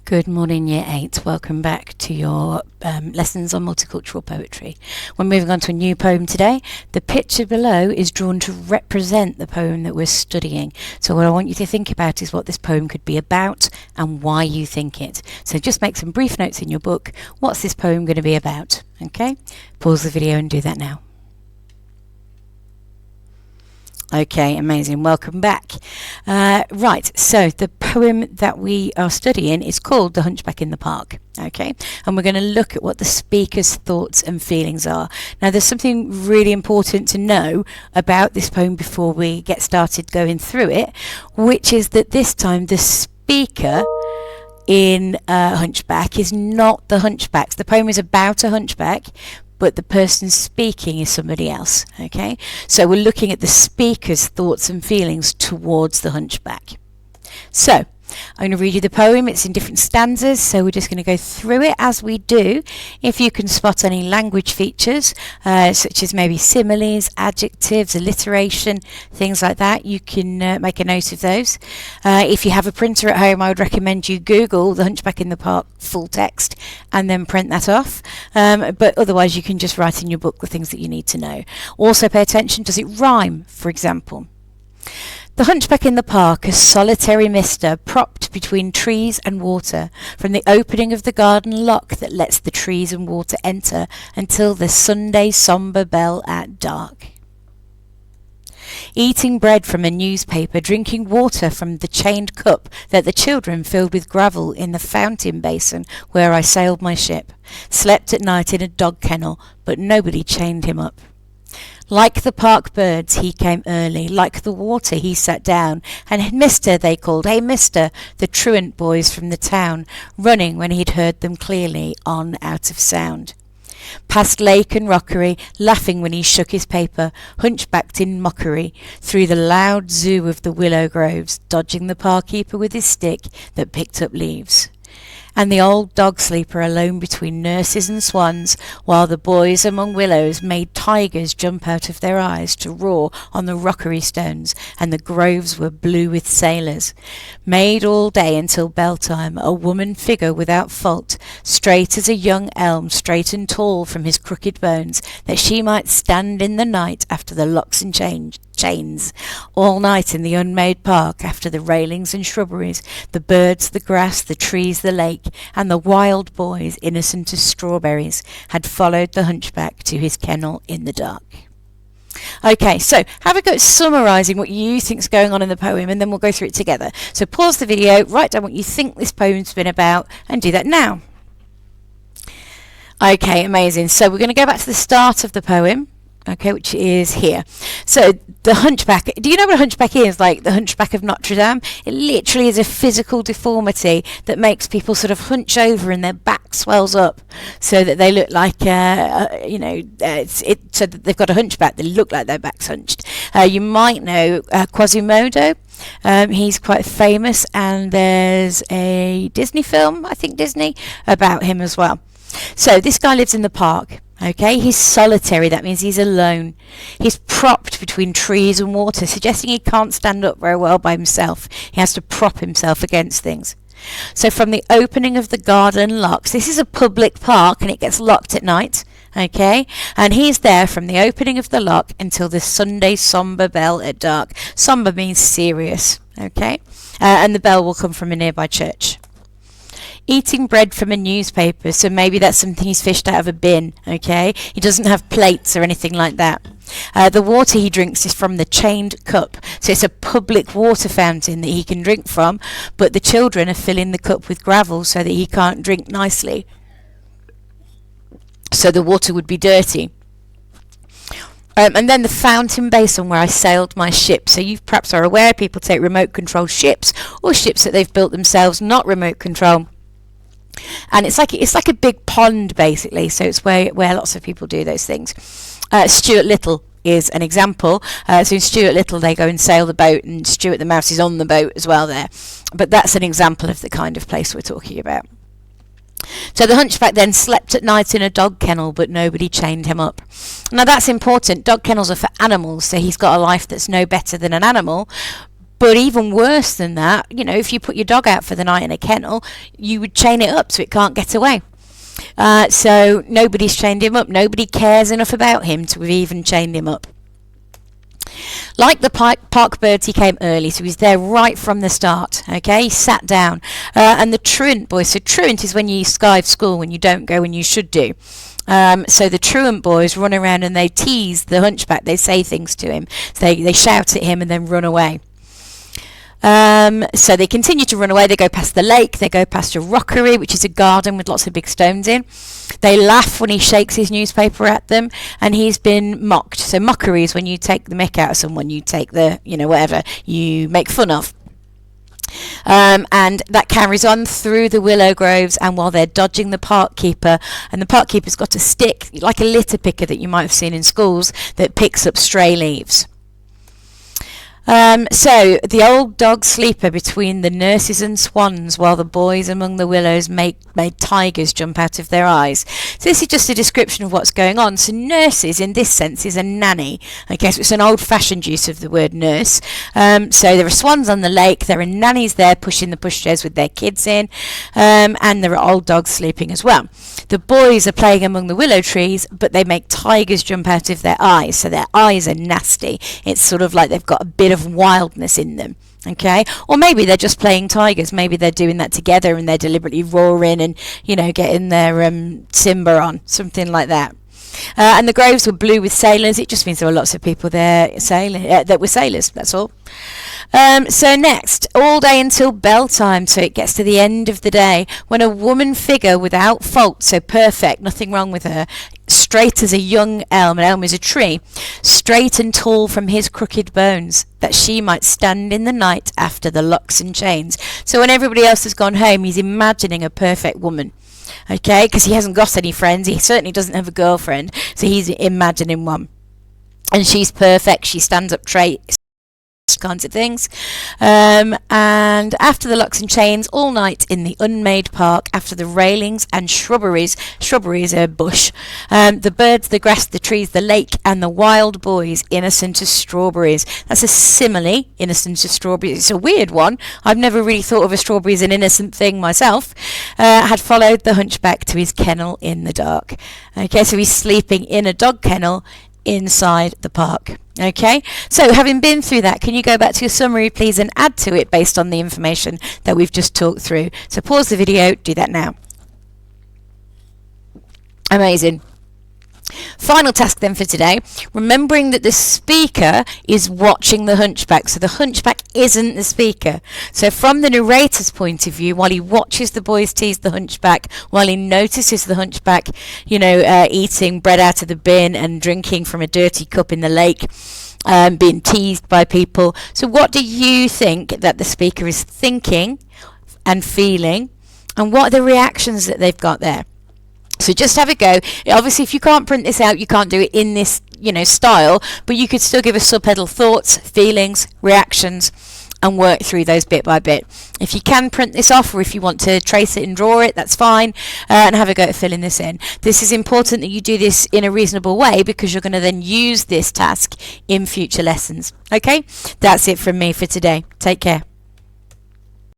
Good morning, Year 8. Welcome back to your lessons on multicultural poetry. We're moving on to a new poem today. The picture below is drawn to represent the poem that we're studying. So what I want you to think about is what this poem could be about and why you think it. So just make some brief notes in your book. What's this poem going to be about? Okay? Pause the video and do that now. Okay, amazing. Welcome back. Right, so the poem that we are studying is called The Hunchback in the Park. Okay, and we're going to look at what the speaker's thoughts and feelings are. Now, there's something really important to know about this poem before we get started going through it, which is that this time the speaker in Hunchback is not the hunchback. The poem is about a hunchback, but the person speaking is somebody else, okay? So we're looking at the speaker's thoughts and feelings towards the hunchback. So I'm going to read you the poem. It's in different stanzas, so we're just going to go through it as we do. If you can spot any language features, such as maybe similes, adjectives, alliteration, things like that, you can make a note of those. If you have a printer at home, I would recommend you Google The Hunchback in the Park full text and then print that off. But otherwise, you can just write in your book the things that you need to know. Also pay attention, does it rhyme, for example? The hunchback in the park, a solitary mister, propped between trees and water, from the opening of the garden lock that lets the trees and water enter until the Sunday sombre bell at dark. Eating bread from a newspaper, drinking water from the chained cup that the children filled with gravel in the fountain basin where I sailed my ship, slept at night in a dog kennel, but nobody chained him up. Like the park birds, he came early. Like the water, he sat down. And mister, they called, hey mister, the truant boys from the town, running when he'd heard them clearly, on out of sound. Past lake and rockery, laughing when he shook his paper, hunchbacked in mockery, through the loud zoo of the willow groves, dodging the park-keeper with his stick that picked up leaves. And the old dog sleeper alone between nurses and swans, while the boys among willows made tigers jump out of their eyes to roar on the rockery stones, and the groves were blue with sailors. Made all day until bell time, a woman figure without fault, straight as a young elm, straight and tall from his crooked bones, that she might stand in the night after the locks and chains, all night in the unmade park, after the railings and shrubberies, the birds, the grass, the trees, the lake, and the wild boys, innocent as strawberries, had followed the hunchback to his kennel in the dark. Okay, so have a go at summarising what you think's going on in the poem, and then we'll go through it together. So pause the video, write down what you think this poem's been about, and do that now. Okay, amazing. So we're going to go back to the start of the poem. Okay, which is here. So the hunchback, do you know what a hunchback is? Like the Hunchback of Notre Dame? It literally is a physical deformity that makes people sort of hunch over and their back swells up so that they look like, so that they've got a hunchback. They look like their back's hunched. You might know Quasimodo. He's quite famous, and there's a Disney film, I think Disney, about him as well. So this guy lives in the park. Okay, he's solitary, that means he's alone. He's propped between trees and water, suggesting he can't stand up very well by himself. He has to prop himself against things. So from the opening of the garden locks, this is a public park and it gets locked at night, okay? And he's there from the opening of the lock until the Sunday sombre bell at dark. Sombre means serious, okay? And the bell will come from a nearby church. Eating bread from a newspaper, so maybe that's something he's fished out of a bin, okay? He doesn't have plates or anything like that. The water he drinks is from the chained cup, so it's a public water fountain that he can drink from, but the children are filling the cup with gravel so that he can't drink nicely. So the water would be dirty. And then the fountain basin where I sailed my ship. So you perhaps are aware people take remote control ships or ships that they've built themselves, not remote control. And it's like a big pond basically, so it's where lots of people do those things. Stuart Little is an example. So in Stuart Little they go and sail the boat, and Stuart the Mouse is on the boat as well there. But that's an example of the kind of place we're talking about. So the hunchback then slept at night in a dog kennel, but nobody chained him up. Now that's important. Dog kennels are for animals, so he's got a life that's no better than an animal. But even worse than that, you know, if you put your dog out for the night in a kennel, you would chain it up so it can't get away. So nobody's chained him up. Nobody cares enough about him to have even chained him up. Like the park birds, he came early, so he's there right from the start. Okay, he sat down. And the truant boys, so truant is when you skive school, when you don't go when you should do. So the truant boys run around and they tease the hunchback. They say things to him. So they shout at him and then run away. So they continue to run away. They go past the lake. They go past a rockery, which is a garden with lots of big stones in. They laugh when he shakes his newspaper at them, and he's been mocked. So mockery is when you take the mick out of someone, you take the, you know, whatever, you make fun of. And that carries on through the willow groves, and while they're dodging the park keeper, and the park keeper's got a stick, like a litter picker that you might have seen in schools, that picks up stray leaves. So the old dog sleeper between the nurses and swans, while the boys among the willows made tigers jump out of their eyes. So this is just a description of what's going on. So nurses in this sense is a nanny. Okay, so it's an old-fashioned use of the word nurse. So there are swans on the lake, there are nannies there pushing the pushchairs with their kids in, and there are old dogs sleeping as well. The boys are playing among the willow trees, but they make tigers jump out of their eyes, so their eyes are nasty. It's sort of like they've got a bit of wildness in them. Okay, or maybe they're just playing tigers. Maybe they're doing that together and they're deliberately roaring and, you know, getting their timber on, something like that. And the groves were blue with sailors. It just means there were lots of people there sailing that were sailors. That's all. So next, all day until bell time. So it gets to the end of the day when a woman figure without fault, so perfect, nothing wrong with her, straight as a young elm. An elm is a tree, straight and tall from his crooked bones, that she might stand in the night after the locks and chains. So when everybody else has gone home, he's imagining a perfect woman. Okay, because he hasn't got any friends. He certainly doesn't have a girlfriend, so he's imagining one. And she's perfect. She stands up straight, kinds of things. And after the locks and chains, all night in the unmade park, after the railings and shrubberies is a bush, the birds, the grass, the trees, the lake, and the wild boys, innocent as strawberries. That's a simile, innocent as strawberries. It's a weird one. I've never really thought of a strawberry as an innocent thing myself. Had followed the hunchback to his kennel in the dark. Okay, so he's sleeping in a dog kennel inside the park. Okay, so having been through that, can you go back to your summary please and add to it based on the information that we've just talked through? So pause the video, do that now. Amazing. Final task then for today, remembering that the speaker is watching the hunchback. So the hunchback isn't the speaker. So from the narrator's point of view, while he watches the boys tease the hunchback, while he notices the hunchback, you know, eating bread out of the bin and drinking from a dirty cup in the lake, being teased by people. So what do you think that the speaker is thinking and feeling, and what are the reactions that they've got there? So just have a go. Obviously, if you can't print this out, you can't do it in this, you know, style, but you could still give us subheadal thoughts, feelings, reactions, and work through those bit by bit. If you can print this off, or if you want to trace it and draw it, that's fine, and have a go at filling this in. This is important that you do this in a reasonable way, because you're going to then use this task in future lessons. Okay, that's it from me for today. Take care.